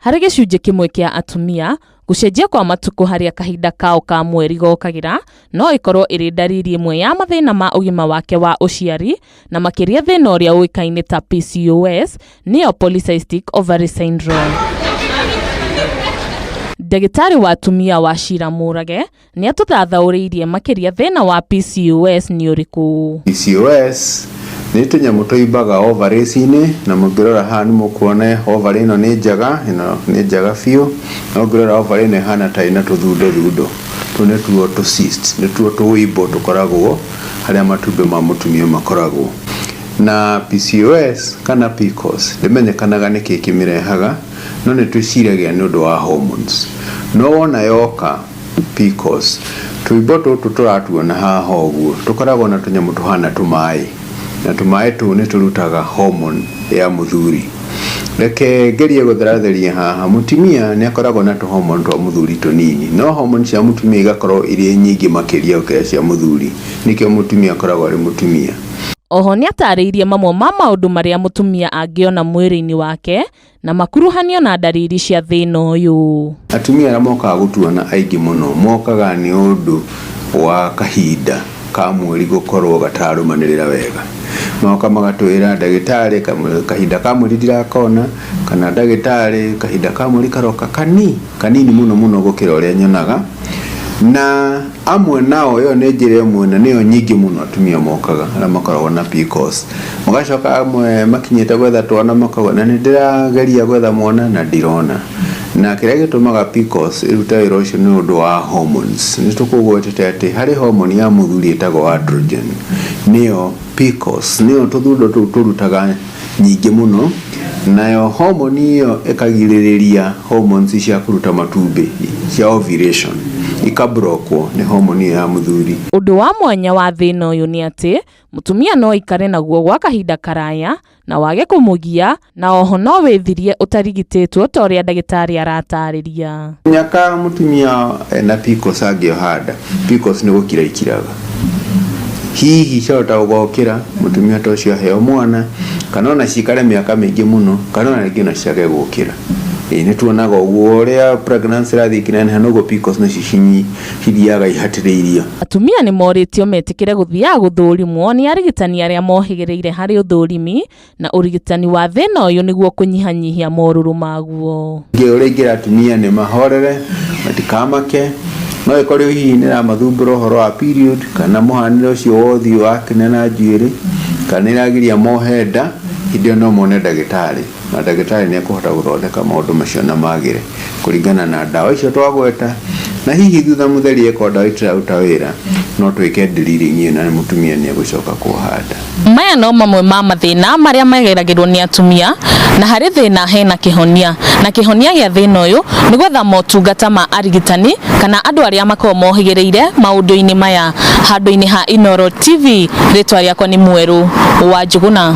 Harĩ gĩcunjĩ kĩmwe kĩa atumia, gũcenjia kwa matuko harĩa kahinda kao ka mweri gokagira no ikorwo ĩrĩ ndariri ĩmwe ya mathĩna ma ũgima wake wa ũciari, na makĩria thĩna ũrĩa ũĩkaine ta PCOS, nĩyo Polycystic Ovary Syndrome. Ndagĩtarĩ wa atumia Wachira Mũrage nĩ atũthathaũrĩirie makĩria thĩna wa PCOS nĩ ũrĩkũ. PCOS nĩ tũnyamũ tũimbaga ovaries-inĩ, na mũngĩrora haha nĩ mũkuona ovary ĩno nĩ njaga biũ, na ũngĩrora ovary ĩno ĩhana ta ĩna tũthundo. Tũ nĩ tuo cysts, nĩ tuo tũimbo tũkoragwo harĩa matumbĩ ma mũtumia makoragwo. Na PCOS kana PCOS ndĩmenyekanaga nĩkĩ kĩmĩrehaga, no nĩ twĩciragia nĩ ũndũ wa hormones. No wona yoka PCOS, tũimbo tũtũ tũratuona haha ũguo tũkoragwo na tũnyamũ tũhana tũmaĩ, na tũmaĩ tũu nĩ tũrutaga hormone ya mũthuri. Reke ngerie gũtheratheria haha. Mũtumia nĩ akoragwo na tũhormone twa mũthuri tũnini, no hormone cia mũtumia igakorwo irĩ nyingĩ makĩria gũkĩra cia mũthuri, nĩkĩo mũtumia akoragwo arĩ mũtumia. Oho nĩ atarĩirie mamwe ma maũndũ marĩa mũtumia angĩona mwĩrĩ-inĩ wake na makuruhanio na ndariri cia thĩna ũyũ. Atumia arĩa mokaga gũtuona aingĩ mũno mokaga nĩ ũndũ wa kahinda ka mweri gũkorwo gatarũmanĩrĩra wega. Moka magatwĩra ndagĩtarĩ kahinda ka mweri ndirakona, kana ndagĩtarĩ kahinda ka mweri karoka kanini mũno gũkĩra ũrĩa nyonaga. Na amwe nao ĩyo nĩ njĩra ĩmwe, na nĩyo nyingĩ mũno atumia mokaga arĩa makoragwo na PCOS. Magacoka amwe makinyĩte gwetha twana makauga na nĩ ndĩrageria gwetha mwana na ndirona. Na kĩrĩa gĩtũmaga PCOS ĩrute wĩra ũcio nĩ ũndũ wa hormones. Nĩ tũkũgwetete atĩ harĩ hormone ya mũthuri ĩtagwo androgen, nĩyo PCOS, nĩyo tũthundo tũu tũrutaga nyingĩ mũno. Nayo hormone ĩyo ĩkagirĩrĩria hormones cia kũruta matumbĩ cia ovulation ikabrokwo nĩ hormone ya mũthuri. Ũndũ wa mwanya wa thĩna ũyũ nĩ atĩ mũtumia no ikare naguo gwa kahinda karaya na wage kũmũgia, na oho no wĩthirie ũtarigitĩtwo ta ũrĩa ndagĩtarĩ aratarĩria. Nyaka mũtumia na PCOS angĩoha nda, PCOS nĩ gũkira ikiraga. Hihi ciahota gũgokĩra mũtumia ta ũcio aheo mwana, kana ona cikare mĩaka mĩingĩ mũno, kana ona rĩngĩ ona ciage gũkĩra. Nĩ tuonaga ũguo ũrĩa pregnancy rathiĩ ĩkĩneneha noguo PCOS nacio cithiaga ihatĩrĩirio. Atumia nĩ morĩtio metĩkĩre gũthiaga gũthũrimwo nĩ arigitani arĩa mohĩgĩrĩire harĩ ũthũrimi na ũrigitani wa thĩna ũyũ nĩguo kũnyihanyihia morũrũ maguo. Ũrĩa ingĩra atumia nĩ mahorere, matikamake. No ĩkorwo hihi nĩ ramathumbũra ũhoro wa period, kana mũhanĩre ũcio wa ũthiũ wa kĩnena njuĩrĩ, kana ĩragiria mohe nda, hĩndĩ ĩyo no mone ndagĩtarĩ, na ndagĩtarĩ nĩ ekũhota gũthondeka maũndũ macio na magĩre kũringana na ndawa icio twagweta. Na hihi thutha mũtheri eko ndawa itiraruta wĩra, no twĩke ndiriri na mũtumia nĩ egũcoka kuoha nda. Maya no mamwe ma mathĩna marĩa mageragĩrwo nĩ atumia, na harĩ thĩna hena kĩhonia, na kĩhonia gĩa thĩna ũyũ nĩ gwetha motungata ma arigitani kana andũ arĩa makoragwo mohĩgĩrĩire maũndũ-inĩ maya. Handũ-inĩ ha Inooro TV, rĩtwa rĩakwa nĩ Mwerũ wa Njũgũna.